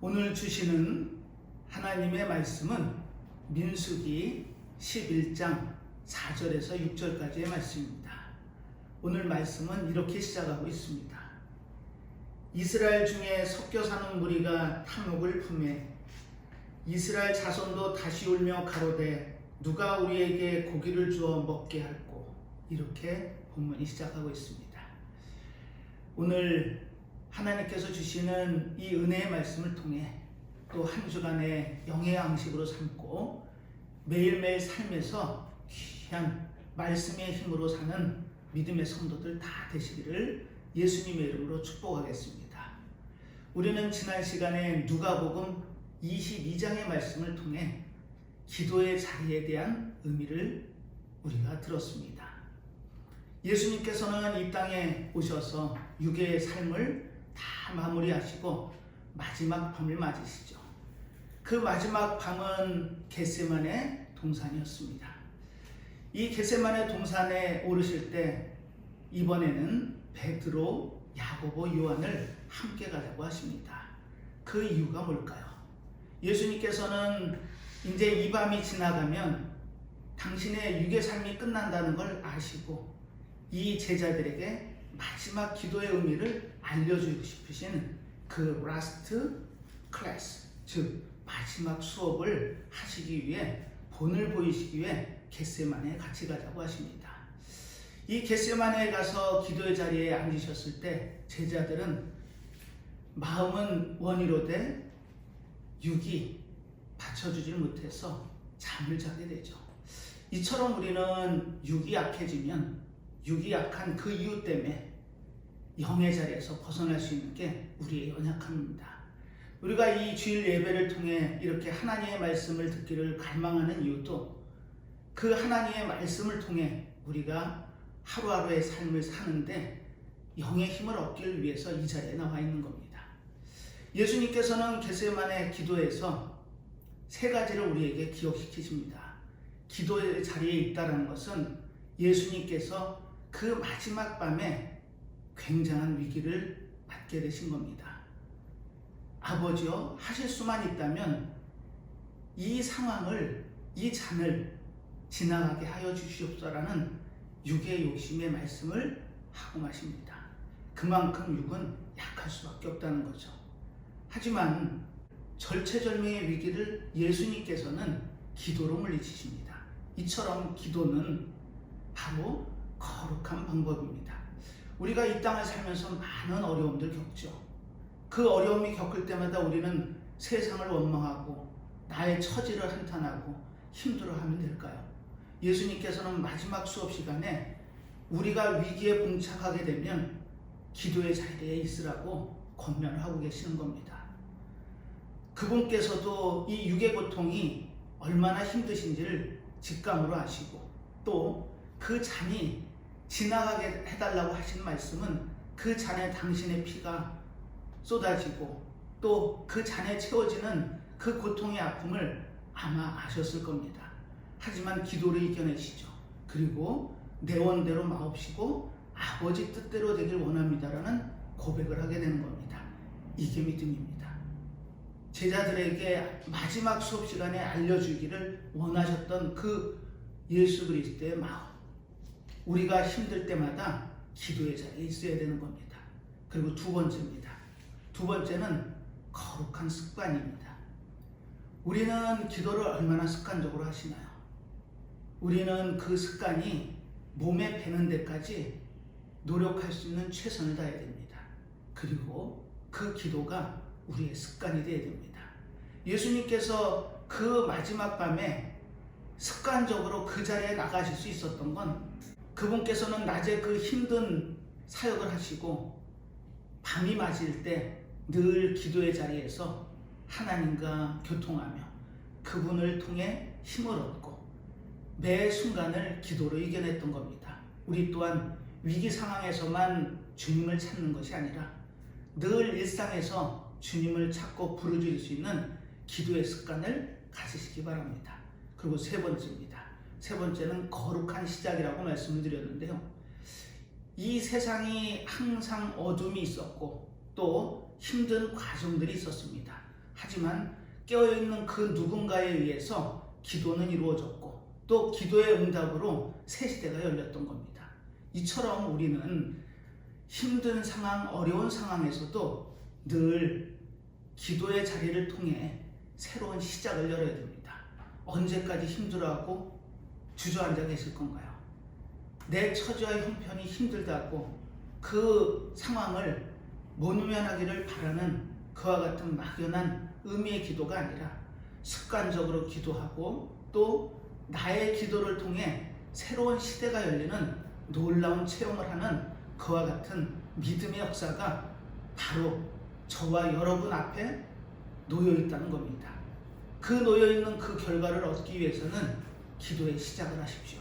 오늘 주시는 하나님의 말씀은 민수기 11장 4절에서 6절까지의 말씀입니다. 오늘 말씀은 이렇게 시작하고 있습니다. 이스라엘 중에 섞여 사는 무리가 탐욕을 품에 이스라엘 자손도 다시 울며 가로되 누가 우리에게 고기를 주어 먹게 할꼬. 이렇게 본문이 시작하고 있습니다. 오늘 하나님께서 주시는 이 은혜의 말씀을 통해 또 한 주간의 영의 양식으로 삼고 매일매일 삶에서 귀한 말씀의 힘으로 사는 믿음의 성도들 다 되시기를 예수님의 이름으로 축복하겠습니다. 우리는 지난 시간에 누가복음 22장의 말씀을 통해 기도의 자리에 대한 의미를 우리가 들었습니다. 예수님께서는 이 땅에 오셔서 육의 삶을 다 마무리하시고 마지막 밤을 맞으시죠. 그 마지막 밤은 겟세마네 동산이었습니다. 이 겟세마네 동산에 오르실 때 이번에는 베드로, 야고보, 요한을 함께 가자고 하십니다. 그 이유가 뭘까요? 예수님께서는 이제 이 밤이 지나가면 당신의 육의 삶이 끝난다는 걸 아시고 이 제자들에게 마지막 기도의 의미를 알려주고 싶으신 그 라스트 클래스, 즉 마지막 수업을 하시기 위해 본을 보이시기 위해 겟세마네에 같이 가자고 하십니다. 이 겟세마네에 가서 기도의 자리에 앉으셨을 때 제자들은 마음은 원이로되 육이 받쳐주질 못해서 잠을 자게 되죠. 이처럼 우리는 육이 약해지면 육이 약한 그 이유 때문에 영의 자리에서 벗어날 수 있는 게 우리의 연약함입니다. 우리가 이 주일 예배를 통해 이렇게 하나님의 말씀을 듣기를 갈망하는 이유도 그 하나님의 말씀을 통해 우리가 하루하루의 삶을 사는데 영의 힘을 얻기를 위해서 이 자리에 나와 있는 겁니다. 예수님께서는 겟세마네 기도에서 세 가지를 우리에게 기억시키십니다. 기도의 자리에 있다는 것은 예수님께서 그 마지막 밤에 굉장한 위기를 맞게 되신 겁니다. 아버지여, 하실 수만 있다면 이 상황을, 이 잔을 지나가게 하여 주시옵소서라는 육의 욕심의 말씀을 하고 마십니다. 그만큼 육은 약할 수밖에 없다는 거죠. 하지만 절체절명의 위기를 예수님께서는 기도로 물리치십니다. 이처럼 기도는 바로 거룩한 방법입니다. 우리가 이 땅을 살면서 많은 어려움들 겪죠. 그 어려움이 겪을 때마다 우리는 세상을 원망하고 나의 처지를 한탄하고 힘들어하면 될까요? 예수님께서는 마지막 수업 시간에 우리가 위기에 봉착하게 되면 기도의 자리에 있으라고 권면을 하고 계시는 겁니다. 그분께서도 이 육의 고통이 얼마나 힘드신지를 직감으로 아시고 또 그 잔이 지나가게 해달라고 하신 말씀은 그 잔에 당신의 피가 쏟아지고 또 그 잔에 채워지는 그 고통의 아픔을 아마 아셨을 겁니다. 하지만 기도를 이겨내시죠. 그리고 내 원대로 마옵시고 아버지 뜻대로 되길 원합니다라는 고백을 하게 되는 겁니다. 이게 믿음입니다. 제자들에게 마지막 수업 시간에 알려주기를 원하셨던 그 예수 그리스도의 마음, 우리가 힘들 때마다 기도의 자리에 있어야 되는 겁니다. 그리고 두 번째입니다. 두 번째는 거룩한 습관입니다. 우리는 기도를 얼마나 습관적으로 하시나요? 우리는 그 습관이 몸에 배는 데까지 노력할 수 있는 최선을 다해야 됩니다. 그리고 그 기도가 우리의 습관이 되어야 됩니다. 예수님께서 그 마지막 밤에 습관적으로 그 자리에 나가실 수 있었던 건 그분께서는 낮에 그 힘든 사역을 하시고 밤이 맞을 때 늘 기도의 자리에서 하나님과 교통하며 그분을 통해 힘을 얻고 매 순간을 기도로 이겨냈던 겁니다. 우리 또한 위기 상황에서만 주님을 찾는 것이 아니라 늘 일상에서 주님을 찾고 부르짖을 수 있는 기도의 습관을 가지시기 바랍니다. 그리고 세 번째입니다. 세 번째는 거룩한 시작이라고 말씀을 드렸는데요. 이 세상이 항상 어둠이 있었고 또 힘든 과정들이 있었습니다. 하지만 깨어있는 그 누군가에 의해서 기도는 이루어졌고 또 기도의 응답으로 새 시대가 열렸던 겁니다. 이처럼 우리는 힘든 상황, 어려운 상황에서도 늘 기도의 자리를 통해 새로운 시작을 열어야 됩니다. 언제까지 힘들어하고 주저앉아 계실 건가요? 내 처지와 형편이 힘들다고 그 상황을 모면하기를 바라는 그와 같은 막연한 의미의 기도가 아니라 습관적으로 기도하고 또 나의 기도를 통해 새로운 시대가 열리는 놀라운 체험을 하는 그와 같은 믿음의 역사가 바로 저와 여러분 앞에 놓여 있다는 겁니다. 그 놓여 있는 그 결과를 얻기 위해서는 기도의 시작을 하십시오.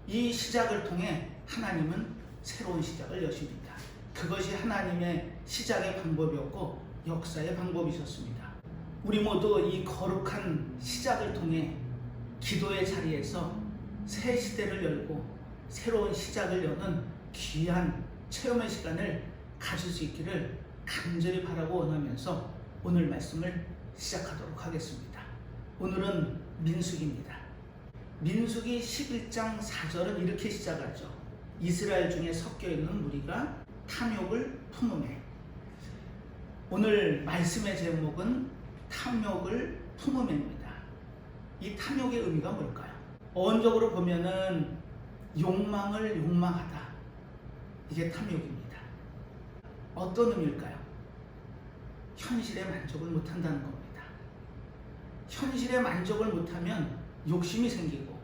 이 시작을 통해 하나님은 새로운 시작을 여십니다. 그것이 하나님의 시작의 방법이었고 역사의 방법이셨습니다. 우리 모두 이 거룩한 시작을 통해 기도의 자리에서 새 시대를 열고 새로운 시작을 여는 귀한 체험의 시간을 가질 수 있기를 간절히 바라고 원하면서 오늘 말씀을 시작하도록 하겠습니다. 오늘은 민수기입니다. 민수기 11장 4절은 이렇게 시작하죠. 이스라엘 중에 섞여 있는 무리가 탐욕을 품으매. 오늘 말씀의 제목은 탐욕을 품으매입니다. 이 탐욕의 의미가 뭘까요? 어원적으로 보면은 욕망을 욕망하다. 이게 탐욕입니다. 어떤 의미일까요? 현실에 만족을 못한다는 겁니다. 현실에 만족을 못하면 욕심이 생기고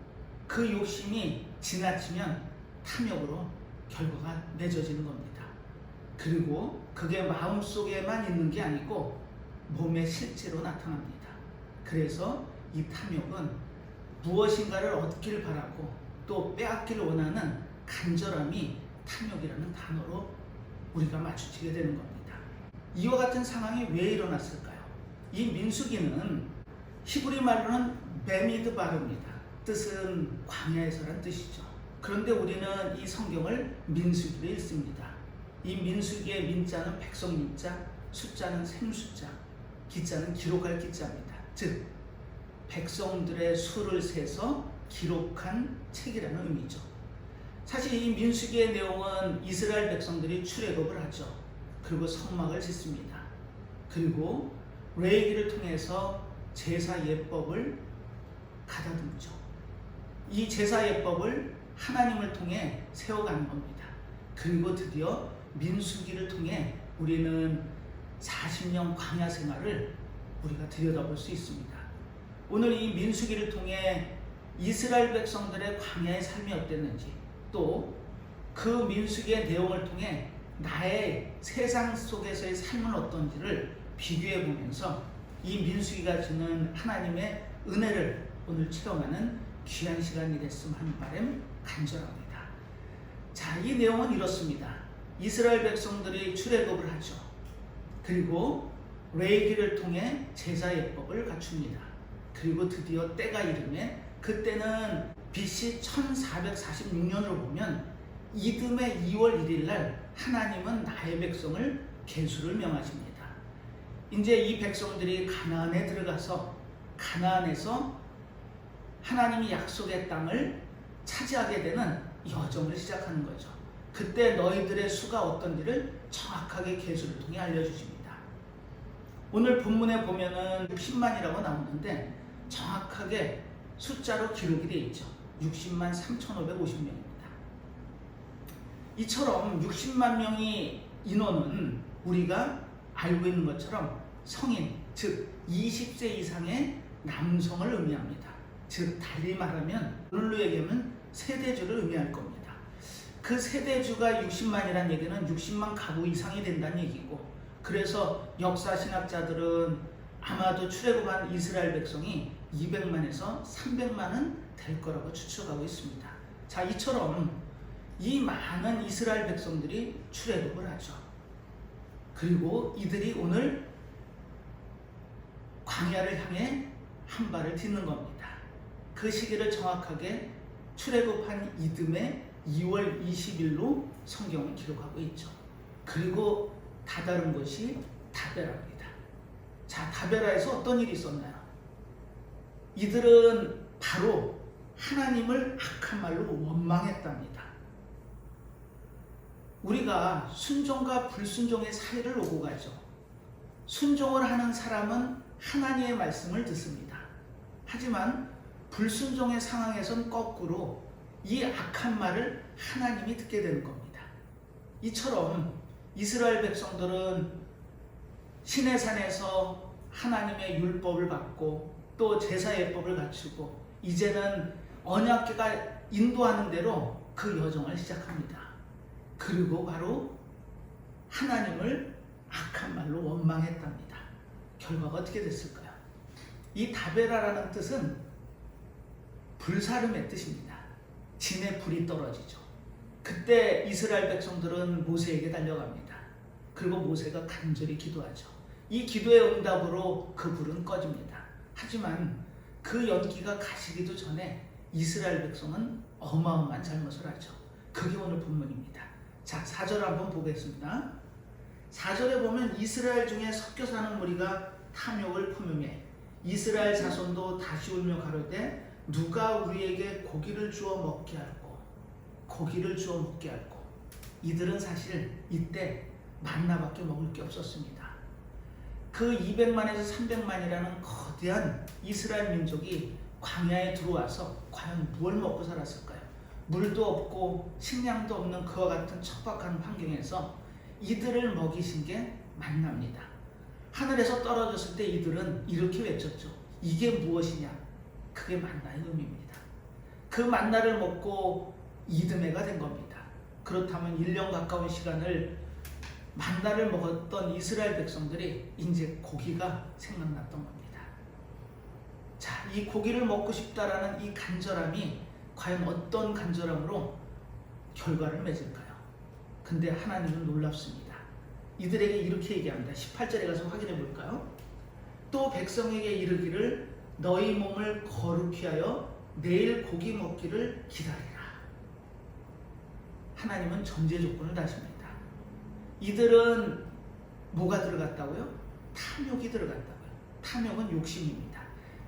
그 욕심이 지나치면 탐욕으로 결과가 맺어지는 겁니다. 그리고 그게 마음속에만 있는 게 아니고 몸에 실제로 나타납니다. 그래서 이 탐욕은 무엇인가를 얻기를 바라고 또 빼앗기를 원하는 간절함이 탐욕이라는 단어로 우리가 마주치게 되는 겁니다. 이와 같은 상황이 왜 일어났을까요? 이 민수기는 히브리 말로는 베미드바르입니다. 뜻은 광야에서란 뜻이죠. 그런데 우리는 이 성경을 민수기로 읽습니다. 이 민수기의 민자는 백성 민자, 숫자는 생숫자, 기자는 기록할 기자입니다. 즉 백성들의 수를 세서 기록한 책이라는 의미죠. 사실 이 민수기의 내용은 이스라엘 백성들이 출애굽을 하죠. 그리고 성막을 짓습니다. 그리고 레위기를 통해서 제사 예법을 가다듬죠. 이 제사 예법을 하나님을 통해 세워가는 겁니다. 그리고 드디어 민수기를 통해 우리는 40년 광야 생활을 우리가 들여다볼 수 있습니다. 오늘 이 민수기를 통해 이스라엘 백성들의 광야의 삶이 어땠는지 또 그 민수기의 내용을 통해 나의 세상 속에서의 삶은 어떤지를 비교해 보면서 이 민수기가 주는 하나님의 은혜를 오늘 체험하는 귀한 시간이 됐으면 하는 바람 간절합니다. 자, 이 내용은 이렇습니다. 이스라엘 백성들이 출애굽을 하죠. 그리고 레위기를 통해 제사 예법을 갖춥니다. 그리고 드디어 때가 이르매 그때는 BC 1446년으로 보면 이듬해 2월 1일 날 하나님은 나의 백성을 계수를 명하십니다. 이제 이 백성들이 가나안에 들어가서 가나안에서 하나님이 약속의 땅을 차지하게 되는 여정을 시작하는 거죠. 그때 너희들의 수가 어떤지를 정확하게 계수를 통해 알려주십니다. 오늘 본문에 보면은 60만이라고 나오는데 정확하게 숫자로 기록이 되어 있죠. 60만 3,550명입니다. 이처럼 60만 명의 인원은 우리가 알고 있는 것처럼 성인, 즉 20세 이상의 남성을 의미합니다. 즉 달리 말하면 오늘로 얘기하면 세대주를 의미할 겁니다. 그 세대주가 60만이라는 얘기는 60만 가구 이상이 된다는 얘기고, 그래서 역사 신학자들은 아마도 출애굽한 이스라엘 백성이 200만에서 300만은 될 거라고 추측하고 있습니다. 자, 이처럼 이 많은 이스라엘 백성들이 출애굽을 하죠. 그리고 이들이 오늘 광야를 향해 한 발을 딛는 겁니다. 그 시기를 정확하게 출애굽한 이듬해 2월 20일로 성경은 기록하고 있죠. 그리고 다다른 곳이 다베라입니다. 자, 다베라에서 어떤 일이 있었나요? 이들은 바로 하나님을 악한 말로 원망했답니다. 우리가 순종과 불순종의 사이를 오고 가죠. 순종을 하는 사람은 하나님의 말씀을 듣습니다. 하지만 불순종의 상황에선 거꾸로 이 악한 말을 하나님이 듣게 되는 겁니다. 이처럼 이스라엘 백성들은 시내산에서 하나님의 율법을 받고 또 제사 예법을 갖추고 이제는 언약궤가 인도하는 대로 그 여정을 시작합니다. 그리고 바로 하나님을 악한 말로 원망했답니다. 결과가 어떻게 됐을까요? 이 다베라라는 뜻은 불사름의 뜻입니다. 진에 불이 떨어지죠. 그때 이스라엘 백성들은 모세에게 달려갑니다. 그리고 모세가 간절히 기도하죠. 이 기도의 응답으로 그 불은 꺼집니다. 하지만 그 연기가 가시기도 전에 이스라엘 백성은 어마어마한 잘못을 하죠. 그게 오늘 본문입니다. 자, 4절 한번 보겠습니다. 4절에 보면 이스라엘 중에 섞여 사는 무리가 탐욕을 품으매 이스라엘 자손도 다시 울며 가로되 누가 우리에게 고기를 주어 먹게 할꼬. 고기를 주어 먹게 할꼬. 이들은 사실 이때 만나밖에 먹을 게 없었습니다. 그 200만에서 300만이라는 거대한 이스라엘 민족이 광야에 들어와서 과연 무엇을 먹고 살았을까요? 물도 없고 식량도 없는 그와 같은 척박한 환경에서 이들을 먹이신 게 만나입니다. 하늘에서 떨어졌을 때 이들은 이렇게 외쳤죠. 이게 무엇이냐? 그게 만나의 의미입니다. 그 만나를 먹고 이듬해가 된 겁니다. 그렇다면 1년 가까운 시간을 만나를 먹었던 이스라엘 백성들이 이제 고기가 생각났던 겁니다. 자, 이 고기를 먹고 싶다라는 이 간절함이 과연 어떤 간절함으로 결과를 맺을까요? 근데 하나님은 놀랍습니다. 이들에게 이렇게 얘기합니다. 18절에 가서 확인해 볼까요? 또 백성에게 이르기를 너희 몸을 거룩히 하여 내일 고기 먹기를 기다리라. 하나님은 전제 조건을 다십니다. 이들은 뭐가 들어갔다고요? 탐욕이 들어갔다고요. 탐욕은 욕심입니다.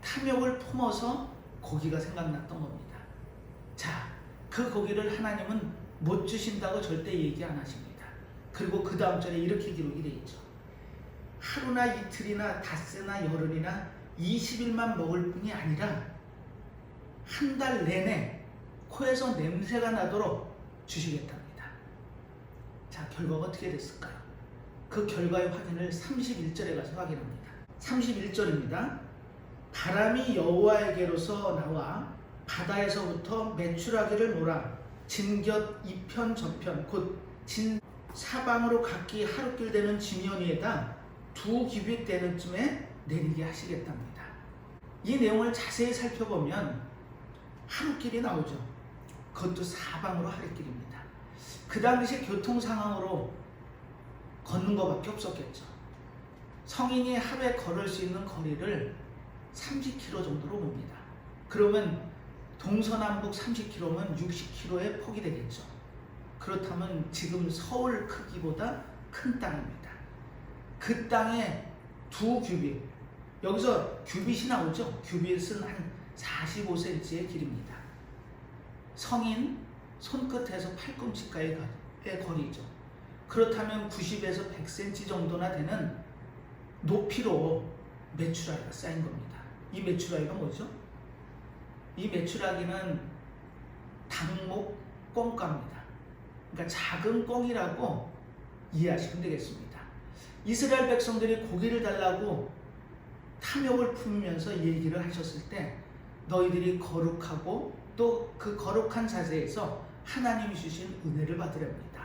탐욕을 품어서 고기가 생각났던 겁니다. 자, 그 고기를 하나님은 못 주신다고 절대 얘기 안 하십니다. 그리고 그 다음 절에 이렇게 기록이 되어 있죠. 하루나 이틀이나 닷새나 열흘이나 20일만 먹을 뿐이 아니라 한 달 내내 코에서 냄새가 나도록 주시겠답니다. 자, 결과가 어떻게 됐을까요? 그 결과의 확인을 31절에 가서 확인합니다. 31절입니다. 바람이 여호와에게로서 나와 바다에서부터 메추라기를 몰아 진곁 이편 저편 곧 진 사방으로 각기 하루길 되는 지면 위에다 2규빗 되는 쯤에 내리게 하시겠답니다. 이 내용을 자세히 살펴보면 하루길이 나오죠. 그것도 사방으로 하루길입니다. 그 당시 교통 상황으로 걷는 것밖에 없었겠죠. 성인이 하루에 걸을 수 있는 거리를 30km 정도로 봅니다. 그러면 동서남북 30km면 60km의 폭이 되겠죠. 그렇다면 지금 서울 크기보다 큰 땅입니다. 그 땅에 2규빗, 여기서 규빗이 나오죠. 규빗은 한 45cm의 길입니다. 성인 손끝에서 팔꿈치가의 거리죠. 그렇다면 90에서 100cm 정도나 되는 높이로 메추라기가 쌓인 겁니다. 이 메추라기가 뭐죠? 이 메추라기는 닭목 꿩가입니다. 그러니까 작은 꿩이라고 이해하시면 되겠습니다. 이스라엘 백성들이 고기를 달라고 탐욕을 품으면서 얘기를 하셨을 때 너희들이 거룩하고 또 그 거룩한 자세에서 하나님이 주신 은혜를 받으렵니다.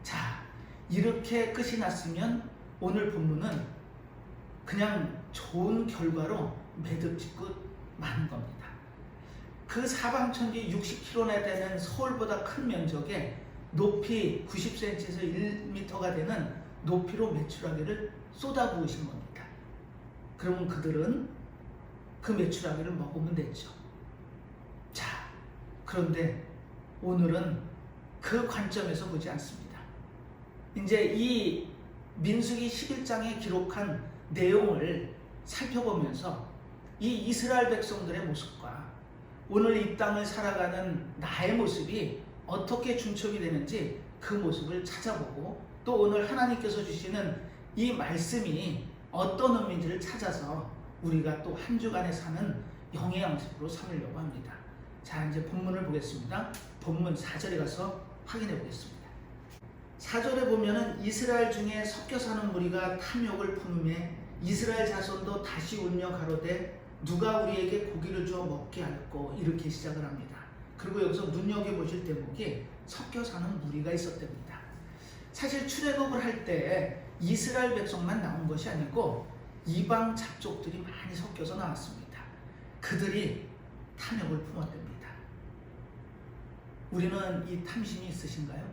자, 이렇게 끝이 났으면 오늘 본문은 그냥 좋은 결과로 매듭짓고 마는 겁니다. 그 사방천지 60km나 되는 서울보다 큰 면적에 높이 90cm에서 1m가 되는 높이로 메추라기를 쏟아부으신 겁니다. 그러면 그들은 그 메추라기를 먹으면 됐죠. 자, 그런데 오늘은 그 관점에서 보지 않습니다. 이제 이 민수기 11장에 기록한 내용을 살펴보면서 이 이스라엘 백성들의 모습과 오늘 이 땅을 살아가는 나의 모습이 어떻게 중첩이 되는지 그 모습을 찾아보고 또 오늘 하나님께서 주시는 이 말씀이 어떤 의미인지를 찾아서 우리가 또 한 주간에 사는 영의 양식으로 삼으려고 합니다. 자, 이제 본문을 보겠습니다. 본문 4절에 가서 확인해 보겠습니다. 4절에 보면은 이스라엘 중에 섞여 사는 무리가 탐욕을 품음에 이스라엘 자손도 다시 울며 가로되 누가 우리에게 고기를 주어 먹게 할꼬, 이렇게 시작을 합니다. 그리고 여기서 눈여겨보실 대목이 섞여 사는 무리가 있었답니다. 사실 출애굽을 할 때 이스라엘 백성만 나온 것이 아니고 이방 잡족들이 많이 섞여서 나왔습니다. 그들이 탐욕을 품었답니다. 우리는 이 탐심이 있으신가요?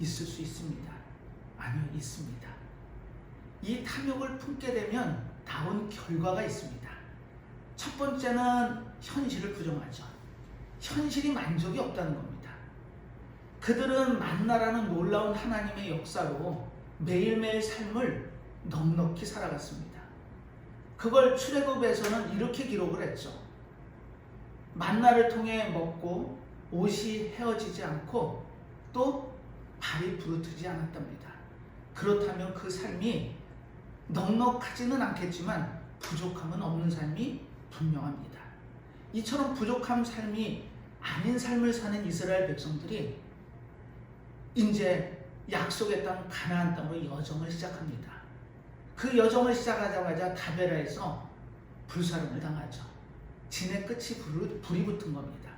있을 수 있습니다. 아니요, 있습니다. 이 탐욕을 품게 되면 나온 결과가 있습니다. 첫 번째는 현실을 부정하죠. 현실이 만족이 없다는 겁니다. 그들은 만나라는 놀라운 하나님의 역사로 매일매일 삶을 넉넉히 살아갔습니다. 그걸 출애굽에서는 이렇게 기록을 했죠. 만나를 통해 먹고 옷이 헤어지지 않고 또 발이 부르트지 않았답니다. 그렇다면 그 삶이 넉넉하지는 않겠지만 부족함은 없는 삶이 분명합니다. 이처럼 부족한 삶이 아닌 삶을 사는 이스라엘 백성들이 이제 약속의 땅 가나안 땅으로 여정을 시작합니다. 그 여정을 시작하자마자 다베라에서 불사름을 당하죠. 진의 끝이 불이 붙은 겁니다.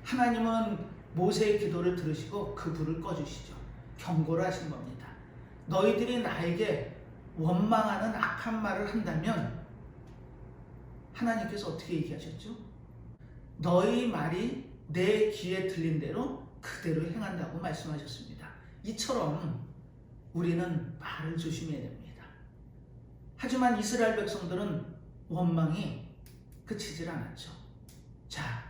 하나님은 모세의 기도를 들으시고 그 불을 꺼주시죠. 경고를 하신 겁니다. 너희들이 나에게 원망하는 악한 말을 한다면 하나님께서 어떻게 얘기하셨죠? 너희 말이 내 귀에 들린 대로 그대로 행한다고 말씀하셨습니다. 이처럼 우리는 말을 조심해야 됩니다. 하지만 이스라엘 백성들은 원망이 그치질 않았죠. 자,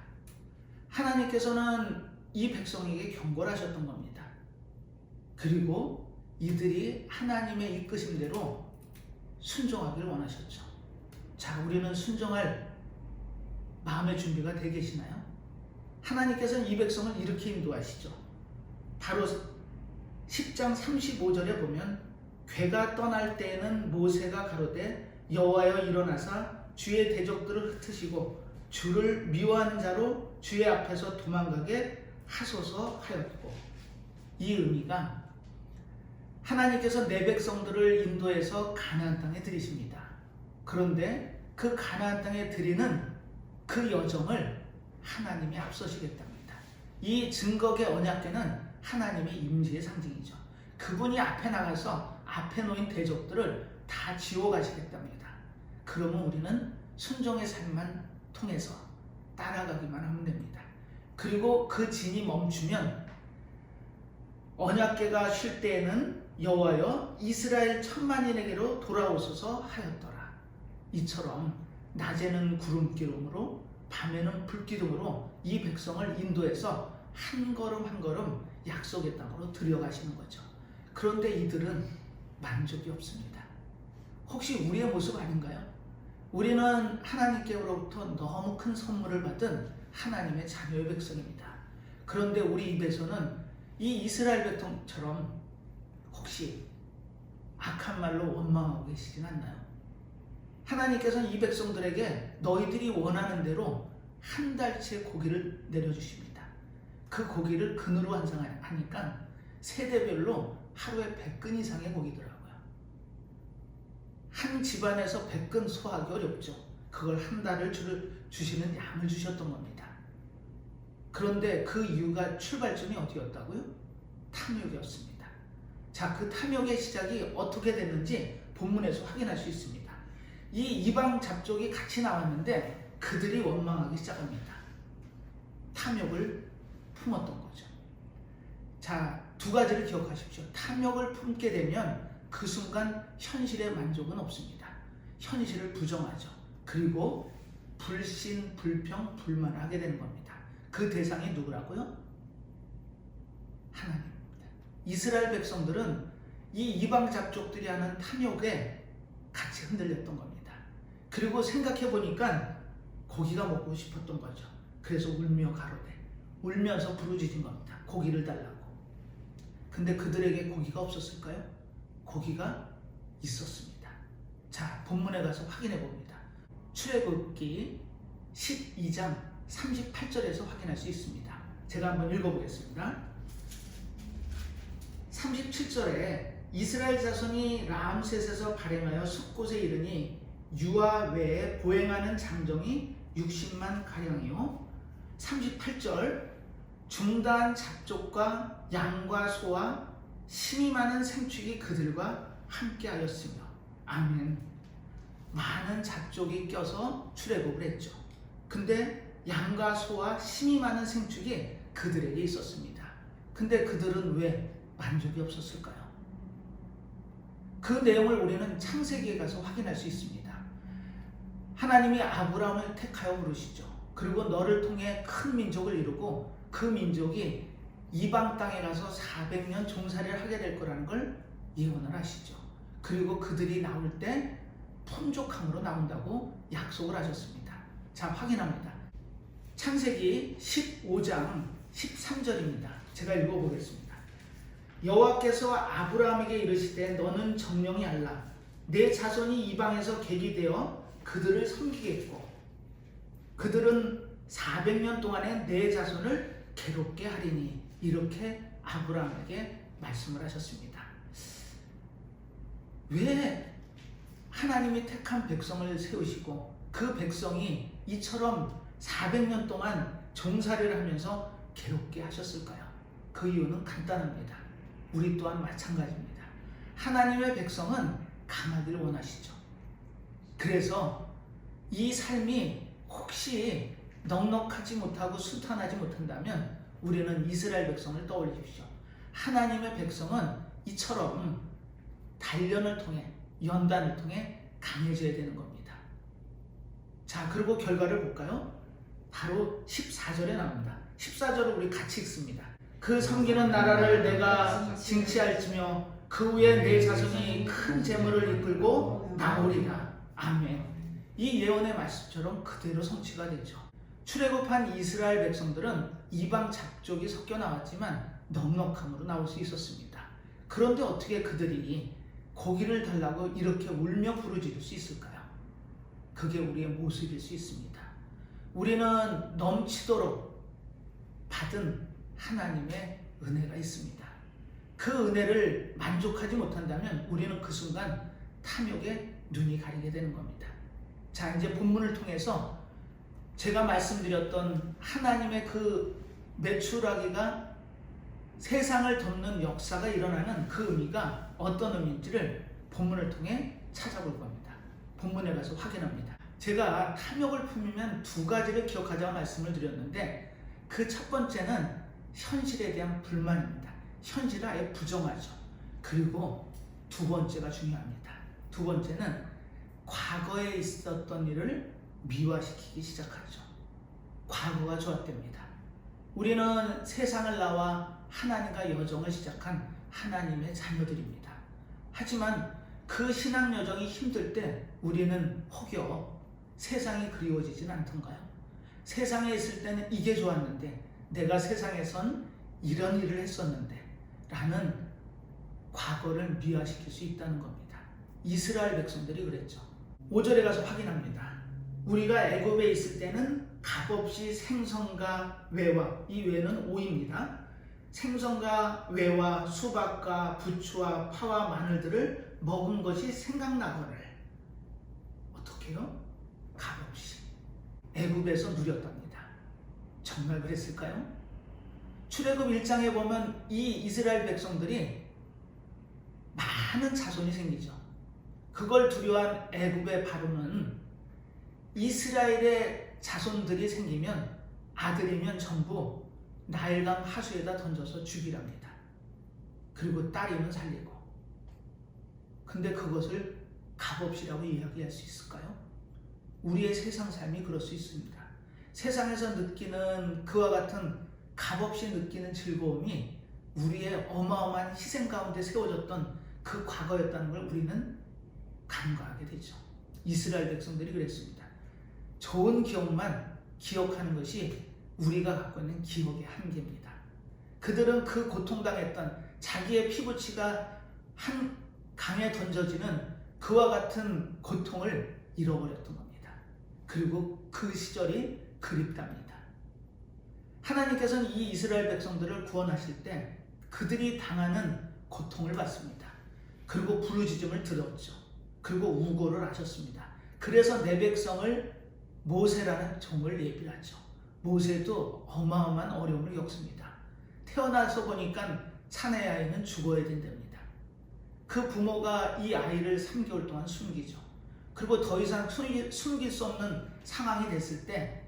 하나님께서는 이 백성에게 경고를 하셨던 겁니다. 그리고 이들이 하나님의 이끄심대로 순종하기를 원하셨죠. 자, 우리는 순종할 마음의 준비가 되어 계시나요? 하나님께서는 이 백성을 이렇게 인도하시죠. 바로 10장 35절에 보면 괴가 떠날 때에는 모세가 가로되 여호와여 일어나사 주의 대적들을 흩으시고 주를 미워하는 자로 주의 앞에서 도망가게 하소서 하였고, 이 의미가 하나님께서 내 백성들을 인도해서 가나안 땅에 들이십니다. 그런데 그 가나안 땅에 들이는 그 여정을 하나님이 앞서시겠답니다. 이 증거의 언약궤는 하나님의 임재의 상징이죠. 그분이 앞에 나가서 앞에 놓인 대적들을 다 지워가시겠답니다. 그러면 우리는 순종의 삶만 통해서 따라가기만 하면 됩니다. 그리고 그 진이 멈추면 언약궤가 쉴 때에는 여호와여 이스라엘 천만인에게로 돌아오소서 하였더라. 이처럼 낮에는 구름기름으로 밤에는 불기둥으로 이 백성을 인도해서 한 걸음 한 걸음 약속의 땅으로 들여가시는 거죠. 그런데 이들은 만족이 없습니다. 혹시 우리의 모습 아닌가요? 우리는 하나님께로부터 너무 큰 선물을 받은 하나님의 자녀의 백성입니다. 그런데 우리 입에서는 이 이스라엘 백성처럼 혹시 악한 말로 원망하고 계시진 않나요? 하나님께서는 이 백성들에게 너희들이 원하는 대로 한 달치의 고기를 내려주십니다. 그 고기를 근으로 환상하니까 세대별로 하루에 100근 이상의 고기더라고요. 한 집안에서 100근 소화하기 어렵죠. 그걸 한 달을 주시는 양을 주셨던 겁니다. 그런데 그 이유가 출발점이 어디였다고요? 탐욕이었습니다. 자, 그 탐욕의 시작이 어떻게 됐는지 본문에서 확인할 수 있습니다. 이 이방 잡족이 같이 나왔는데 그들이 원망하기 시작합니다. 탐욕을 품었던 거죠. 자, 두 가지를 기억하십시오. 탐욕을 품게 되면 그 순간 현실의 만족은 없습니다. 현실을 부정하죠. 그리고 불신, 불평, 불만을 하게 되는 겁니다. 그 대상이 누구라고요? 하나님입니다. 이스라엘 백성들은 이 이방 잡족들이 하는 탐욕에 같이 흔들렸던 겁니다. 그리고 생각해 보니까 고기가 먹고 싶었던 거죠. 그래서 울며 가로되, 울면서 부르짖은 겁니다. 고기를 달라고. 근데 그들에게 고기가 없었을까요? 고기가 있었습니다. 자, 본문에 가서 확인해 봅니다. 출애굽기 12장 38절에서 확인할 수 있습니다. 제가 한번 읽어보겠습니다. 37절에 이스라엘 자손이 라암셋에서 발행하여 숲곳에 이르니 유아 외에 보행하는 장정이 60만 가량이요. 38절 중다한 잡족과 양과 소와 심이 많은 생축이 그들과 함께하였으며. 아멘. 많은 잡족이 껴서 출애굽을 했죠. 근데 양과 소와 심이 많은 생축이 그들에게 있었습니다. 근데 그들은 왜 만족이 없었을까요? 그 내용을 우리는 창세기에 가서 확인할 수 있습니다. 하나님이 아브라함을 택하여 부르시죠. 그리고 너를 통해 큰 민족을 이루고 그 민족이 이방 땅에 가서 400년 종살이를 하게 될 거라는 걸 예언을 하시죠. 그리고 그들이 나올 때 풍족함으로 나온다고 약속을 하셨습니다. 자, 확인합니다. 창세기 15장 13절입니다. 제가 읽어보겠습니다. 여호와께서 아브라함에게 이르시되 너는 정령이 알라. 내 자손이 이방에서 객이 되어 그들을 섬기겠고 그들은 400년 동안에 내 자손을 괴롭게 하리니. 이렇게 아브라함에게 말씀을 하셨습니다. 왜 하나님이 택한 백성을 세우시고 그 백성이 이처럼 400년 동안 종살이를 하면서 괴롭게 하셨을까요? 그 이유는 간단합니다. 우리 또한 마찬가지입니다. 하나님의 백성은 강하기를 원하시죠. 그래서 이 삶이 혹시 넉넉하지 못하고 순탄하지 못한다면 우리는 이스라엘 백성을 떠올리십시오. 하나님의 백성은 이처럼 단련을 통해 연단을 통해 강해져야 되는 겁니다. 자, 그리고 결과를 볼까요? 바로 14절에 나옵니다. 14절을 우리 같이 읽습니다. 그 섬기는 나라를 내가 징치할지며 그 후에 내 자손이 큰 재물을 이끌고 나오리라. 아멘. 이 예언의 말씀처럼 그대로 성취가 되죠. 출애굽한 이스라엘 백성들은 이방 잡족이 섞여 나왔지만 넉넉함으로 나올 수 있었습니다. 그런데 어떻게 그들이 고기를 달라고 이렇게 울며 부르짖을 수 있을까요? 그게 우리의 모습일 수 있습니다. 우리는 넘치도록 받은 하나님의 은혜가 있습니다. 그 은혜를 만족하지 못한다면 우리는 그 순간 탐욕에 눈이 가리게 되는 겁니다. 자, 이제 본문을 통해서 제가 말씀드렸던 하나님의 그 메추라기가 세상을 덮는 역사가 일어나는 그 의미가 어떤 의미인지를 본문을 통해 찾아볼 겁니다. 본문에 가서 확인합니다. 제가 탐욕을 품으면 두 가지를 기억하자고 말씀을 드렸는데 그 첫 번째는 현실에 대한 불만입니다. 현실을 아예 부정하죠. 그리고 두 번째가 중요합니다. 두 번째는 과거에 있었던 일을 미화시키기 시작하죠. 과거가 좋았답니다. 우리는 세상을 나와 하나님과 여정을 시작한 하나님의 자녀들입니다. 하지만 그 신앙 여정이 힘들 때 우리는 혹여 세상이 그리워지진 않던가요? 세상에 있을 때는 이게 좋았는데 내가 세상에선 이런 일을 했었는데 라는 과거를 미화시킬 수 있다는 겁니다. 이스라엘 백성들이 그랬죠. 5절에 가서 확인합니다. 우리가 애굽에 있을 때는 값없이 생선과 외와, 이 외는 오입니다. 생선과 외와 수박과 부추와 파와 마늘들을 먹은 것이 생각나거늘. 어떻게요? 값없이 애굽에서 누렸답니다. 정말 그랬을까요? 출애굽 1장에 보면 이 이스라엘 백성들이 많은 자손이 생기죠. 그걸 두려워한 애굽의 바로는 이스라엘의 자손들이 생기면 아들이면 전부 나일강 하수에다 던져서 죽이랍니다. 그리고 딸이면 살리고. 근데 그것을 값없이라고 이야기할 수 있을까요? 우리의 세상 삶이 그럴 수 있습니다. 세상에서 느끼는 그와 같은 값없이 느끼는 즐거움이 우리의 어마어마한 희생 가운데 세워졌던 그 과거였다는 걸 우리는 간과하게 되죠. 이스라엘 백성들이 그랬습니다. 좋은 기억만 기억하는 것이 우리가 갖고 있는 기억의 한계입니다. 그들은 그 고통당했던 자기의 피부치가 한 강에 던져지는 그와 같은 고통을 잃어버렸던 겁니다. 그리고 그 시절이 그립답니다. 하나님께서는 이 이스라엘 백성들을 구원하실 때 그들이 당하는 고통을 봤습니다. 그리고 부르짖음을 들었죠. 그리고 우고를 하셨습니다. 그래서 내 백성을 모세라는 종을 예비하죠. 모세도 어마어마한 어려움을 겪습니다. 태어나서 보니까 사내 아이는 죽어야 된답니다. 그 부모가 이 아이를 3개월 동안 숨기죠. 그리고 더 이상 숨길 수 없는 상황이 됐을 때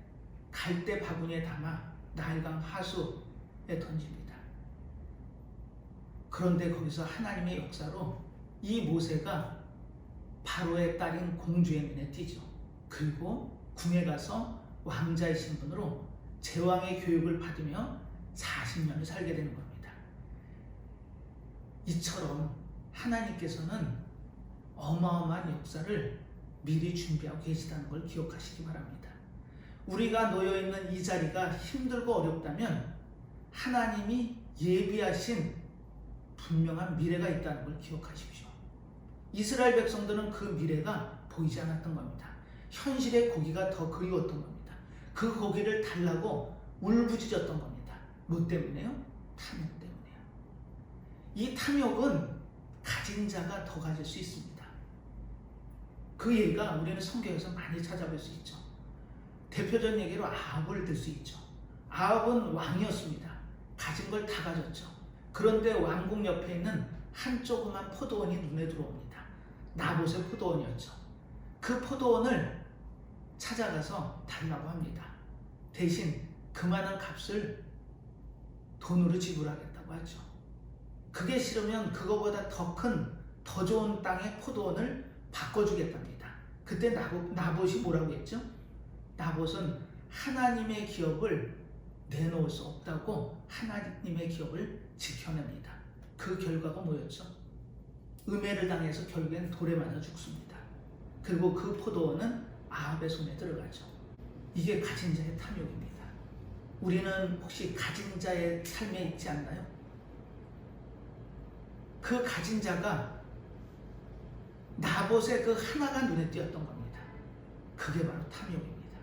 갈대 바구니에 담아 나일강 하수에 던집니다. 그런데 거기서 하나님의 역사로 이 모세가 바로의 딸인 공주의 눈에 띄죠. 그리고 궁에 가서 왕자의 신분으로 제왕의 교육을 받으며 40년을 살게 되는 겁니다. 이처럼 하나님께서는 어마어마한 역사를 미리 준비하고 계시다는 걸 기억하시기 바랍니다. 우리가 놓여있는 이 자리가 힘들고 어렵다면 하나님이 예비하신 분명한 미래가 있다는 걸 기억하십시오. 이스라엘 백성들은 그 미래가 보이지 않았던 겁니다. 현실의 고기가 더 그리웠던 겁니다. 그 고기를 달라고 울부짖었던 겁니다. 뭐 때문에요? 탐욕 때문에요. 이 탐욕은 가진 자가 더 가질 수 있습니다. 그 얘기가 우리는 성경에서 많이 찾아볼 수 있죠. 대표적인 얘기로 아합을 들 수 있죠. 아합은 왕이었습니다. 가진 걸 다 가졌죠. 그런데 왕궁 옆에 있는 한 조그만 포도원이 눈에 들어옵니다. 나봇의 포도원이었죠. 그 포도원을 찾아가서 달라고 합니다. 대신 그만한 값을 돈으로 지불하겠다고 하죠. 그게 싫으면 그거보다 더 큰, 더 좋은 땅의 포도원을 바꿔주겠답니다. 그때 나봇이 뭐라고 했죠? 나봇은 하나님의 기업을 내놓을 수 없다고 하나님의 기업을 지켜냅니다. 그 결과가 뭐였죠? 음해를 당해서 결국엔 돌에 맞아 죽습니다. 그리고 그 포도원은 아합의 손에 들어가죠. 이게 가진 자의 탐욕입니다. 우리는 혹시 가진 자의 삶에 있지 않나요? 그 가진 자가 나봇의 그 하나가 눈에 띄었던 겁니다. 그게 바로 탐욕입니다.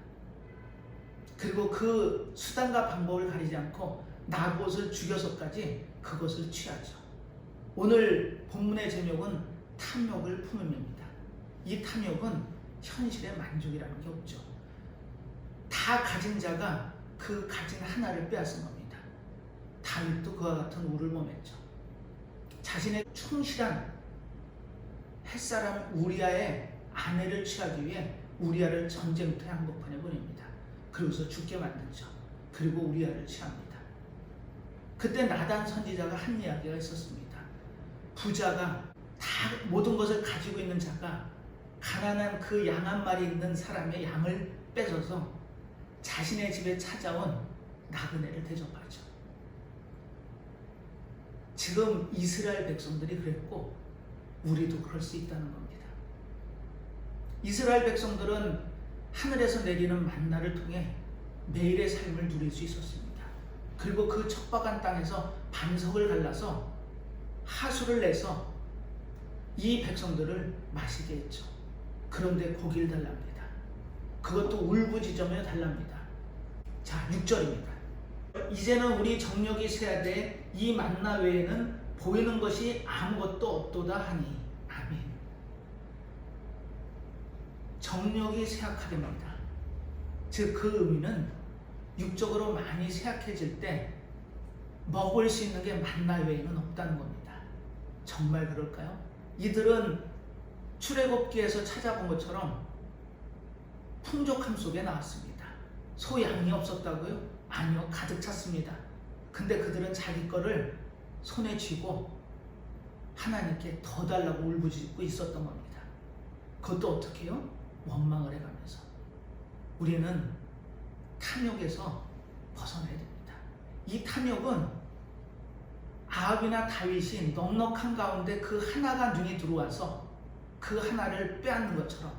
그리고 그 수단과 방법을 가리지 않고 나봇을 죽여서까지 그것을 취하죠. 오늘 본문의 제목은 탐욕을 품음입니다. 이 탐욕은 현실의 만족이라는 게 없죠. 다 가진 자가 그 가진 하나를 빼앗은 겁니다. 다윗도 그와 같은 우를 범했죠. 자신의 충실한 햇사람 우리아의 아내를 취하기 위해 우리아를 전쟁터의 한복판에 보냅니다. 그러고서 죽게 만들죠. 그리고 우리아를 취합니다. 그때 나단 선지자가 한 이야기가 있었습니다. 부자가 다 모든 것을 가지고 있는 자가 가난한 그 양 한 마리 있는 사람의 양을 뺏어서 자신의 집에 찾아온 나그네를 대접하죠. 지금 이스라엘 백성들이 그랬고 우리도 그럴 수 있다는 겁니다. 이스라엘 백성들은 하늘에서 내리는 만나를 통해 매일의 삶을 누릴 수 있었습니다. 그리고 그 척박한 땅에서 반석을 갈라서 하수를 내서 이 백성들을 마시게 했죠. 그런데 고기를 달랍니다. 그것도 울부짖으며 달랍니다. 자, 6절입니다. 이제는 우리 정력이 세야 돼 이 만나 외에는 보이는 것이 아무것도 없도다 하니 아멘. 정력이 쇠약하렵니다. 즉 그 의미는 육적으로 많이 쇠약해질 때 먹을 수 있는 게 만나 외에는 없다는 겁니다. 정말 그럴까요? 이들은 출애굽기에서 찾아본 것처럼 풍족함 속에 나왔습니다. 소 양이 없었다고요? 아니요, 가득 찼습니다. 근데 그들은 자기 거를 손에 쥐고 하나님께 더 달라고 울부짖고 있었던 겁니다. 그것도 어떻게 해요? 원망을 해가면서. 우리는 탐욕에서 벗어나야 됩니다. 이 탐욕은 아합이나 다윗이 넉넉한 가운데 그 하나가 눈이 들어와서 그 하나를 빼앗는 것처럼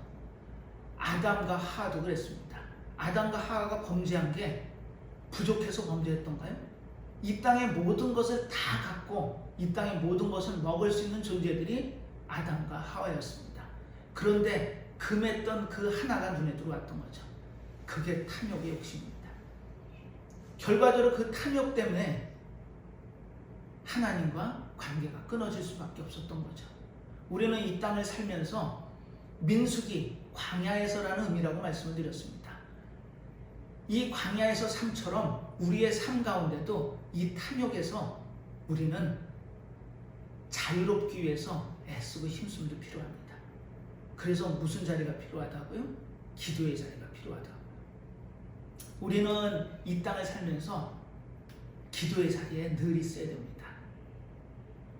아담과 하하도 그랬습니다. 아담과 하하가 범죄한 게 부족해서 범죄했던가요? 이 땅의 모든 것을 다 갖고 이 땅의 모든 것을 먹을 수 있는 존재들이 아담과 하와였습니다. 그런데 금했던 그 하나가 눈에 들어왔던 거죠. 그게 탐욕의 욕심입니다. 결과적으로 그 탐욕 때문에 하나님과 관계가 끊어질 수밖에 없었던 거죠. 우리는 이 땅을 살면서 민수기 광야에서라는 의미라고 말씀을 드렸습니다. 이 광야에서 삶처럼 우리의 삶 가운데도 이 탐욕에서 우리는 자유롭기 위해서 애쓰고 힘쓰기도 필요합니다. 그래서 무슨 자리가 필요하다고요? 기도의 자리가 필요하다고. 우리는 이 땅을 살면서 기도의 자리에 늘 있어야 됩니다.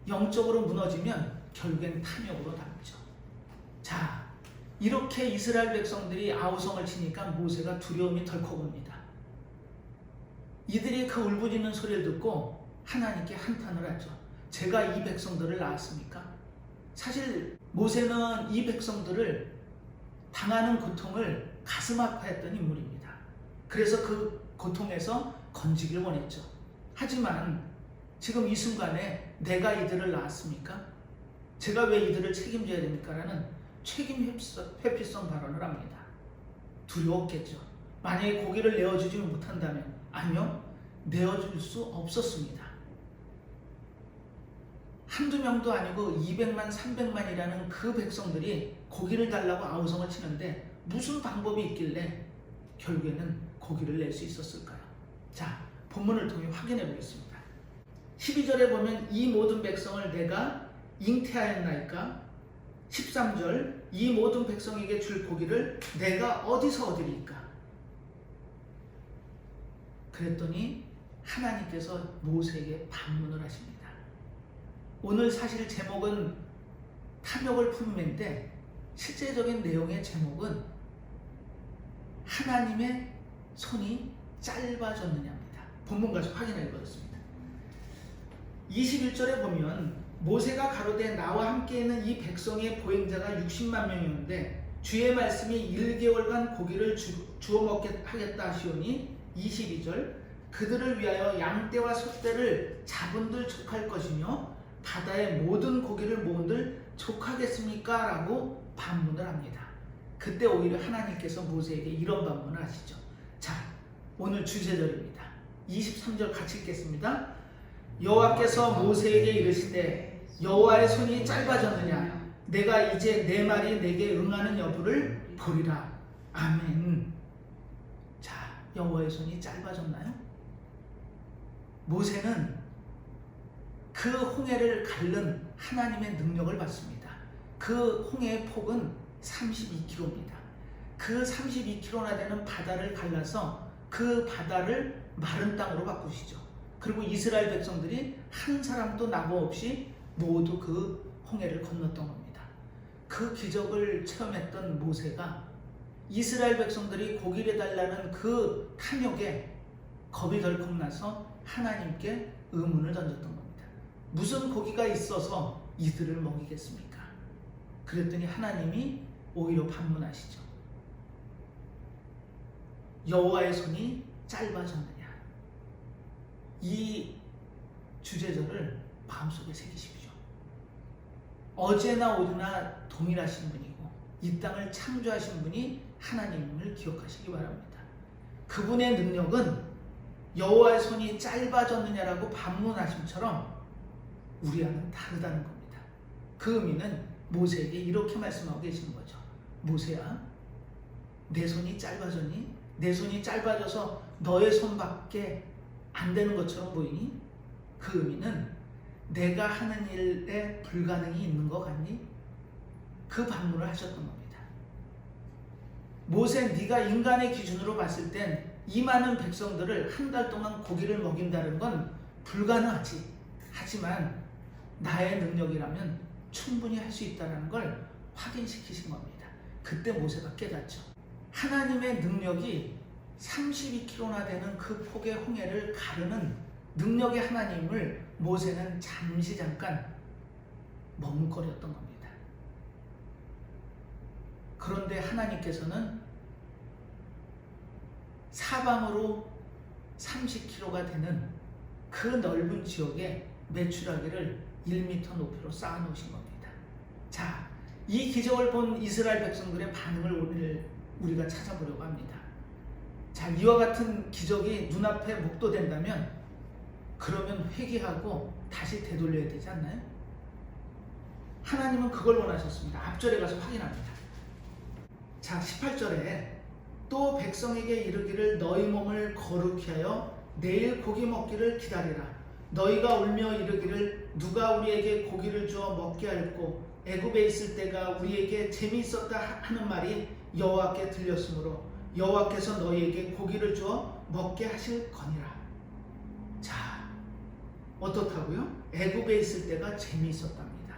영적으로 무너지면 결국엔 탐욕으로 남죠. 자, 이렇게 이스라엘 백성들이 아우성을 치니까 모세가 두려움이 덜컥 옵니다. 이들이 그 울부짖는 소리를 듣고 하나님께 한탄을 하죠. 제가 이 백성들을 낳았습니까? 사실 모세는 이 백성들을 당하는 고통을 가슴 아파했던 인물입니다. 그래서 그 고통에서 건지기를 원했죠. 하지만 지금 이 순간에 내가 이들을 낳았습니까? 제가 왜 이들을 책임져야 됩니까? 라는 책임 회피성 발언을 합니다. 두려웠겠죠. 만약에 고기를 내어주지 못한다면 아니요, 내어줄 수 없었습니다. 한두 명도 아니고 200만, 300만이라는 그 백성들이 고기를 달라고 아우성을 치는데 무슨 방법이 있길래 결국에는 고기를 낼 수 있었을까요? 자, 본문을 통해 확인해 보겠습니다. 12절에 보면 이 모든 백성을 내가 잉태하였나이까? 13절 이 모든 백성에게 줄 고기를 내가 어디서 얻으리까? 그랬더니 하나님께서 모세에게 반문을 하십니다. 오늘 사실 제목은 탐욕을 품음인데 실제적인 내용의 제목은 하나님의 손이 짧아졌느냐입니다. 본문 가서 확인해 보겠습니다. 21절에 보면 모세가 가로되 나와 함께 있는 이 백성의 보행자가 60만 명이었는데 주의 말씀이 1개월간 고기를 주어 먹게 하겠다 하시오니 22절 그들을 위하여 양떼와 소떼를 잡은들 족할 것이며 바다의 모든 고기를 모은들 족하겠습니까? 라고 반문을 합니다. 그때 오히려 하나님께서 모세에게 이런 반문을 하시죠. 자, 오늘 주제절입니다. 23절 같이 읽겠습니다. 여호와께서 모세에게 이르시되 여호와의 손이 짧아졌느냐? 내가 이제 내 말이 내게 응하는 여부를 보리라. 아멘. 자, 여호와의 손이 짧아졌나요? 모세는 그 홍해를 가른 하나님의 능력을 받습니다. 그 홍해의 폭은 32km입니다. 그 32km나 되는 바다를 갈라서 그 바다를 마른 땅으로 바꾸시죠. 그리고 이스라엘 백성들이 한 사람도 낙오 없이 모두 그 홍해를 건넜던 겁니다. 그 기적을 체험했던 모세가 이스라엘 백성들이 고기를 달라는 그 탐욕에 겁이 덜컥 나서 하나님께 의문을 던졌던 겁니다. 무슨 고기가 있어서 이들을 먹이겠습니까? 그랬더니 하나님이 오히려 반문하시죠. 여호와의 손이 짧아졌느냐? 이 주제절을 마음속에 새기십시오. 어제나 오늘나 동일하신 분이고 이 땅을 창조하신 분이 하나님을 기억하시기 바랍니다. 그분의 능력은 여호와의 손이 짧아졌느냐라고 반문하심처럼 우리와는 다르다는 겁니다. 그 의미는 모세에게 이렇게 말씀하고 계시는 거죠. 모세야, 내 손이 짧아졌니? 내 손이 짧아져서 너의 손밖에 안 되는 것처럼 보이니? 그 의미는 내가 하는 일에 불가능이 있는 것 같니? 그 반문을 하셨던 겁니다. 모세, 네가 인간의 기준으로 봤을 땐 이 많은 백성들을 한 달 동안 고기를 먹인다는 건 불가능하지. 하지만 나의 능력이라면 충분히 할 수 있다는 걸 확인시키신 겁니다. 그때 모세가 깨닫죠. 하나님의 능력이 32km나 되는 그 폭의 홍해를 가르는 능력의 하나님을 모세는 잠깐 머뭇거렸던 겁니다. 그런데 하나님께서는 사방으로 30km가 되는 그 넓은 지역에 메추라기를 1m 높이로 쌓아놓으신 겁니다. 자, 이 기적을 본 이스라엘 백성들의 반응을 오늘 우리가 찾아보려고 합니다. 자, 이와 같은 기적이 눈앞에 목도된다면 그러면 회개하고 다시 되돌려야 되지 않나요? 하나님은 그걸 원하셨습니다. 앞절에 가서 확인합니다. 자, 18절에 또 백성에게 이르기를 너희 몸을 거룩히 하여 내일 고기 먹기를 기다리라. 너희가 울며 이르기를 누가 우리에게 고기를 주어 먹게 할꼬 애굽에 있을 때가 우리에게 재미있었다 하는 말이 여호와께 들렸으므로 여호와께서 너희에게 고기를 주어 먹게 하실 거니라. 자, 어떻다고요? 애굽에 있을 때가 재미있었답니다.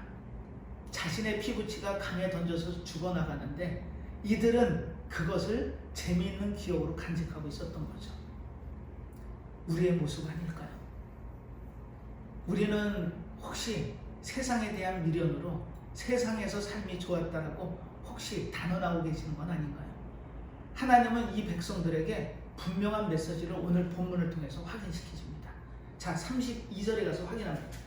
자신의 피부치가 강에 던져서 죽어나가는데 이들은 그것을 재미있는 기억으로 간직하고 있었던 거죠. 우리의 모습 아닐까요? 우리는 혹시 세상에 대한 미련으로 세상에서 삶이 좋았다라고 혹시 단언하고 계시는 건 아닌가요? 하나님은 이 백성들에게 분명한 메시지를 오늘 본문을 통해서 확인시키십니다. 자, 32절에 가서 확인합니다.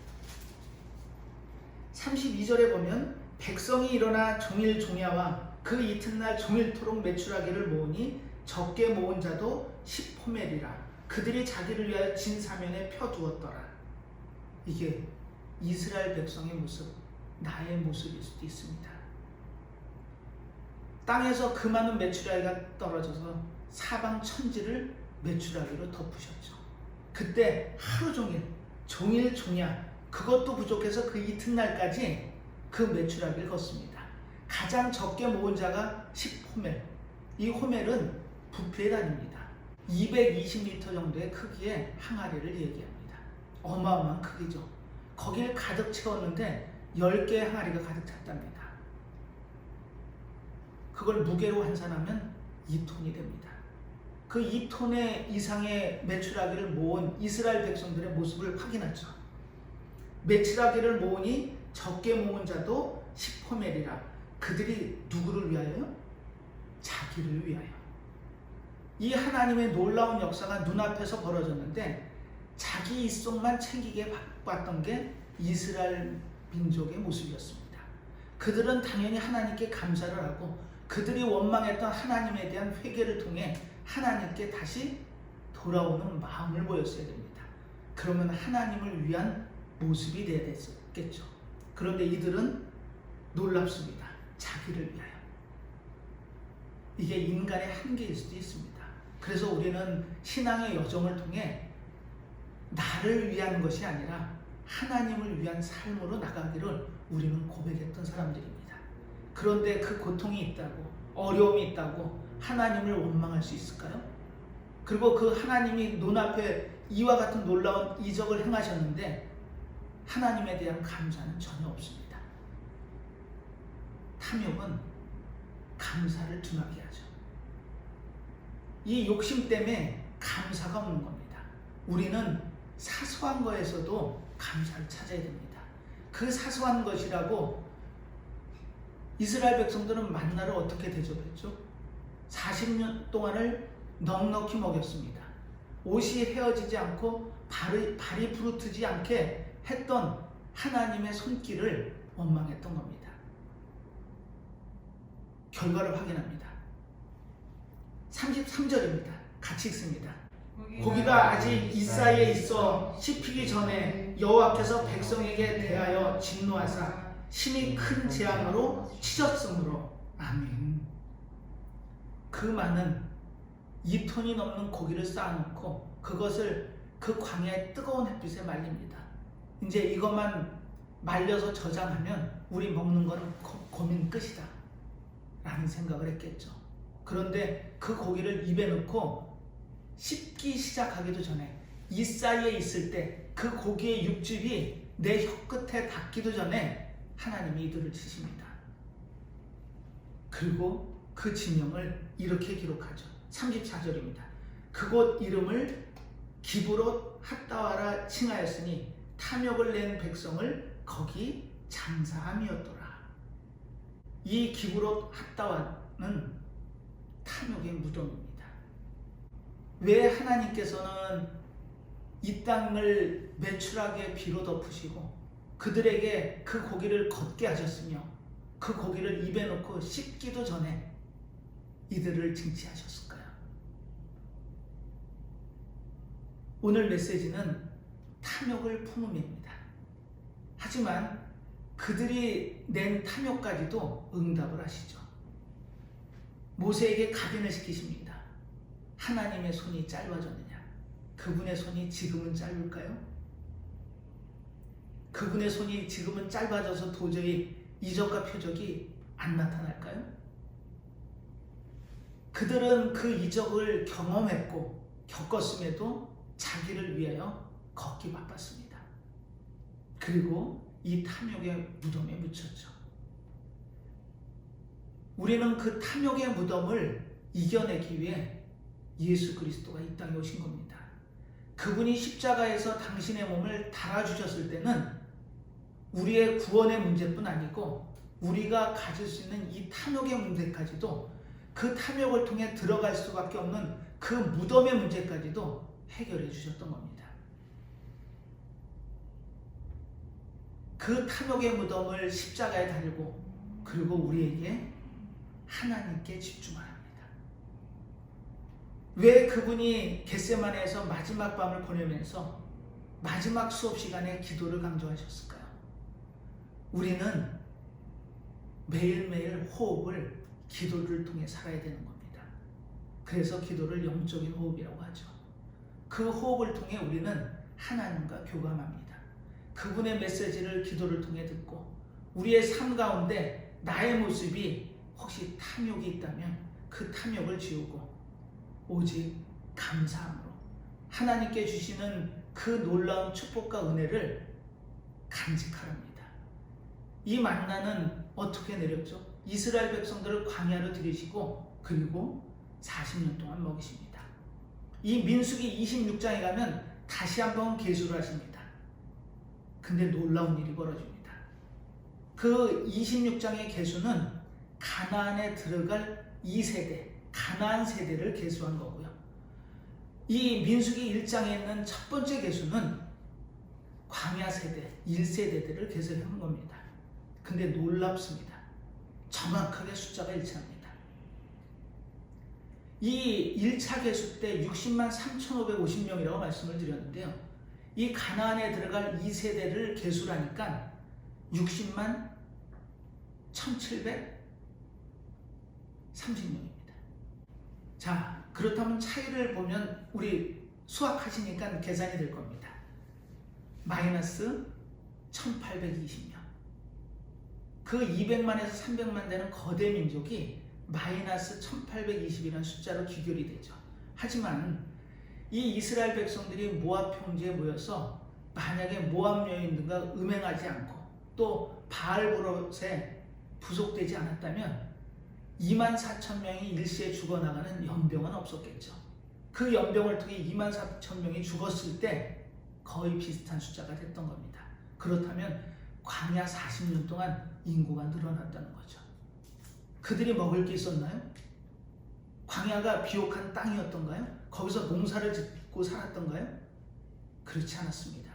32절에 보면 백성이 일어나 종일 종야와 그 이튿날 종일토록 메추라기를 모으니 적게 모은 자도 10호멜이라. 그들이 자기를 위하여 진 사면에 펴두었더라. 이게 이스라엘 백성의 모습, 나의 모습일 수도 있습니다. 땅에서 그 많은 메추라기가 떨어져서 사방 천지를 메추라기로 덮으셨죠. 그때 하루 종일, 종일 종야, 그것도 부족해서 그 이튿날까지 그 메추라기를 걷습니다. 가장 적게 모은 자가 10호멜. 이 호멜은 부피의 단위입니다. 220리터 정도의 크기의 항아리를 얘기합니다. 어마어마한 크기죠. 거기를 가득 채웠는데 10개의 항아리가 가득 찼답니다. 그걸 무게로 환산하면 2톤이 됩니다. 그 2톤의 이상의 메추라기를 모은 이스라엘 백성들의 모습을 확인하죠. 메추라기를 모으니 적게 모은 자도 10호멜이라. 그들이 누구를 위하여? 자기를 위하여. 이 하나님의 놀라운 역사가 눈앞에서 벌어졌는데 자기 입속만 챙기게 봤던 게 이스라엘 민족의 모습이었습니다. 그들은 당연히 하나님께 감사를 하고 그들이 원망했던 하나님에 대한 회개를 통해 하나님께 다시 돌아오는 마음을 보였어야 됩니다. 그러면 하나님을 위한 모습이 되어야 됐겠죠. 그런데 이들은 놀랍습니다. 자기를 위하여. 이게 인간의 한계일 수도 있습니다. 그래서 우리는 신앙의 여정을 통해 나를 위한 것이 아니라 하나님을 위한 삶으로 나가기를 우리는 고백했던 사람들입니다. 그런데 그 고통이 있다고, 어려움이 있다고 하나님을 원망할 수 있을까요? 그리고 그 하나님이 눈앞에 이와 같은 놀라운 이적을 행하셨는데 하나님에 대한 감사는 전혀 없습니다. 탐욕은 감사를 둔하게 하죠. 이 욕심 때문에 감사가 없는 겁니다. 우리는 사소한 거에서도 감사를 찾아야 됩니다. 그 사소한 것이라고 이스라엘 백성들은 만나를 어떻게 대접했죠? 40년 동안을 넉넉히 먹였습니다. 옷이 헤어지지 않고 발이 부르트지 않게 했던 하나님의 손길을 원망했던 겁니다. 결과를 확인합니다. 33절입니다. 같이 읽습니다. 고기가 아직 이 사이에 있어 씹히기 전에 여호와께서 백성에게 대하여 진노하사 심히 큰 재앙으로 치셨으므로. 아멘. 그 많은 2톤이 넘는 고기를 쌓아놓고 그것을 그 광야의 뜨거운 햇빛에 말립니다. 이제 이것만 말려서 저장하면 우리 먹는 거는 고민 끝이다 라는 생각을 했겠죠. 그런데 그 고기를 입에 넣고 씹기 시작하기도 전에, 이 사이에 있을 때 그 고기의 육즙이 내 혀끝에 닿기도 전에 하나님이 이들을 치십니다. 그리고 그 지명을 이렇게 기록하죠. 34절입니다. 그곳 이름을 기브롯 핫다와라 칭하였으니 탐욕을 낸 백성을 거기 장사함이었더라. 이 기브롯 핫다와는 탐욕의 무덤입니다. 왜 하나님께서는 이 땅을 매출하게 비로 덮으시고 그들에게 그 고기를 걷게 하셨으며 그 고기를 입에 넣고 씹기도 전에 이들을 징치하셨을까요? 오늘 메시지는 탐욕을 품음입니다. 하지만 그들이 낸 탐욕까지도 응답을 하시죠. 모세에게 각인을 시키십니다. 하나님의 손이 짧아졌느냐? 그분의 손이 지금은 짧을까요? 그분의 손이 지금은 짧아져서 도저히 이적과 표적이 안 나타날까요? 그들은 그 이적을 경험했고 겪었음에도 자기를 위하여 걷기 바빴습니다. 그리고 이 탐욕의 무덤에 묻혔죠. 우리는 그 탐욕의 무덤을 이겨내기 위해 예수 그리스도가 이 땅에 오신 겁니다. 그분이 십자가에서 당신의 몸을 달아주셨을 때는 우리의 구원의 문제뿐 아니고 우리가 가질 수 있는 이 탐욕의 문제까지도, 그 탐욕을 통해 들어갈 수밖에 없는 그 무덤의 문제까지도 해결해 주셨던 겁니다. 그 탐욕의 무덤을 십자가에 달고 그리고 우리에게 하나님께 집중하랍니다. 왜 그분이 겟세마네에서 마지막 밤을 보내면서 마지막 수업 시간에 기도를 강조하셨을까요? 우리는 매일매일 호흡을 기도를 통해 살아야 되는 겁니다. 그래서 기도를 영적인 호흡이라고 하죠. 그 호흡을 통해 우리는 하나님과 교감합니다. 그분의 메시지를 기도를 통해 듣고 우리의 삶 가운데 나의 모습이 혹시 탐욕이 있다면 그 탐욕을 지우고 오직 감사함으로 하나님께 주시는 그 놀라운 축복과 은혜를 간직하랍니다. 이 만나는 어떻게 내렸죠? 이스라엘 백성들을 광야로 들이시고 그리고 40년 동안 먹이십니다. 이 민수기 26장에 가면 다시 한번 계수를 하십니다. 근데 놀라운 일이 벌어집니다. 그 26장의 계수는 가나안에 들어갈 2세대, 가나안 세대를 계수한 거고요. 이 민수기 1장에 있는 첫 번째 계수는 광야 세대, 1세대들을 계수한 겁니다. 근데 놀랍습니다. 정확하게 숫자가 일치합니다. 이 1차 계수 때 60만 3,550명이라고 말씀을 드렸는데요. 이 가나안에 들어갈 2세대를 계수를 하니까 60만 1,730명입니다. 자, 그렇다면 차이를 보면 우리 수학하시니까 계산이 될 겁니다. 마이너스 1820명. 그 200만에서 300만 되는 거대 민족이 마이너스 1820이라는 숫자로 귀결이 되죠. 하지만 이 이스라엘 백성들이 모압 평지에 모여서 만약에 모압 여인들과 음행하지 않고 또 바알브롯에 부속되지 않았다면 24,000명이 일시에 죽어나가는 연병은 없었겠죠. 그 연병을 통해 24,000명이 죽었을 때 거의 비슷한 숫자가 됐던 겁니다. 그렇다면 광야 40년 동안 인구가 늘어났다는 거죠. 그들이 먹을 게 있었나요? 광야가 비옥한 땅이었던가요? 거기서 농사를 짓고 살았던가요? 그렇지 않았습니다.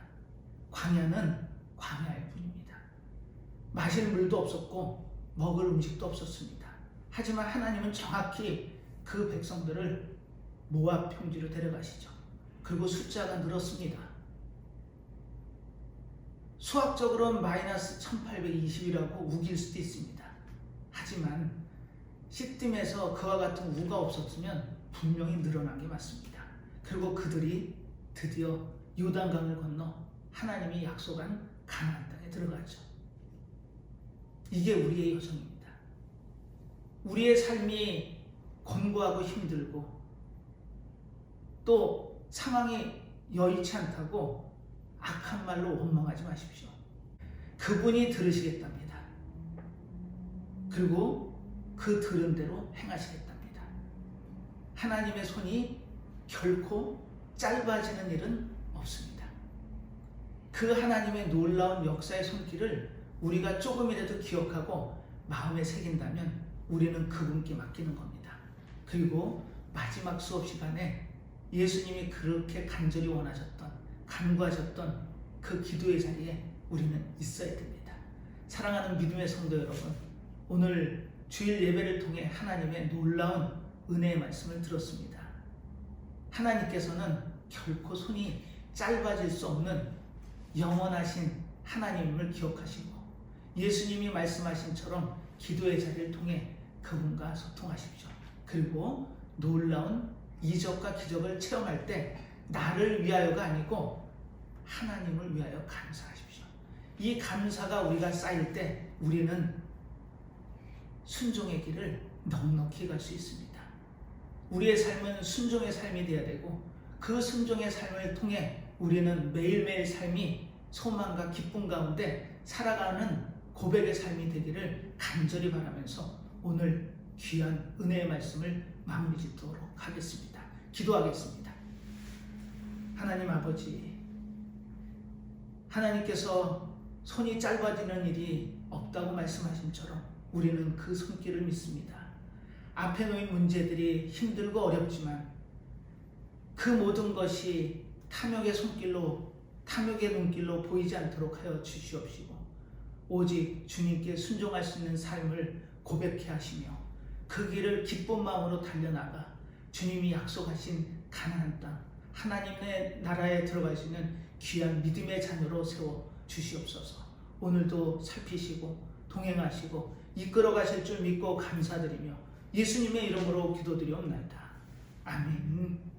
광야는 광야일 뿐입니다. 마실 물도 없었고 먹을 음식도 없었습니다. 하지만 하나님은 정확히 그 백성들을 모압 평지로 데려가시죠. 그리고 숫자가 늘었습니다. 수학적으로는 마이너스 1820이라고 우길 수도 있습니다. 하지만 시딤에서 그와 같은 우가 없었으면 분명히 늘어난 게 맞습니다. 그리고 그들이 드디어 요단강을 건너 하나님이 약속한 가나안 땅에 들어가죠. 이게 우리의 여정입니다. 우리의 삶이 권고하고 힘들고 또 상황이 여의치 않다고 악한 말로 원망하지 마십시오. 그분이 들으시겠답니다. 그리고 그 들은 대로 행하시겠답니다. 하나님의 손이 결코 짧아지는 일은 없습니다. 그 하나님의 놀라운 역사의 손길을 우리가 조금이라도 기억하고 마음에 새긴다면 우리는 그분께 맡기는 겁니다. 그리고 마지막 수업 시간에 예수님이 그렇게 간절히 원하셨던, 간구하셨던 그 기도의 자리에 우리는 있어야 됩니다. 사랑하는 믿음의 성도 여러분, 오늘 주일 예배를 통해 하나님의 놀라운 은혜의 말씀을 들었습니다. 하나님께서는 결코 손이 짧아질 수 없는 영원하신 하나님을 기억하시고 예수님이 말씀하신처럼 기도의 자리를 통해 그분과 소통하십시오. 그리고 놀라운 이적과 기적을 체험할 때 나를 위하여가 아니고 하나님을 위하여 감사하십시오. 이 감사가 우리가 쌓일 때 우리는 순종의 길을 넉넉히 갈 수 있습니다. 우리의 삶은 순종의 삶이 되어야 되고 그 순종의 삶을 통해 우리는 매일매일 삶이 소망과 기쁨 가운데 살아가는 고백의 삶이 되기를 간절히 바라면서 오늘 귀한 은혜의 말씀을 마무리 짓도록 하겠습니다. 기도하겠습니다. 하나님 아버지, 하나님께서 손이 짧아지는 일이 없다고 말씀하신처럼 우리는 그 손길을 믿습니다. 앞에 놓인 문제들이 힘들고 어렵지만 그 모든 것이 탐욕의 손길로, 탐욕의 눈길로 보이지 않도록 하여 주시옵시고 오직 주님께 순종할 수 있는 삶을 고백해 하시며 그 길을 기쁜 마음으로 달려나가 주님이 약속하신 가나안 땅, 하나님의 나라에 들어갈 수 있는 귀한 믿음의 자녀로 세워 주시옵소서. 오늘도 살피시고 동행하시고 이끌어 가실 줄 믿고 감사드리며 예수님의 이름으로 기도드리옵나이다. 아멘.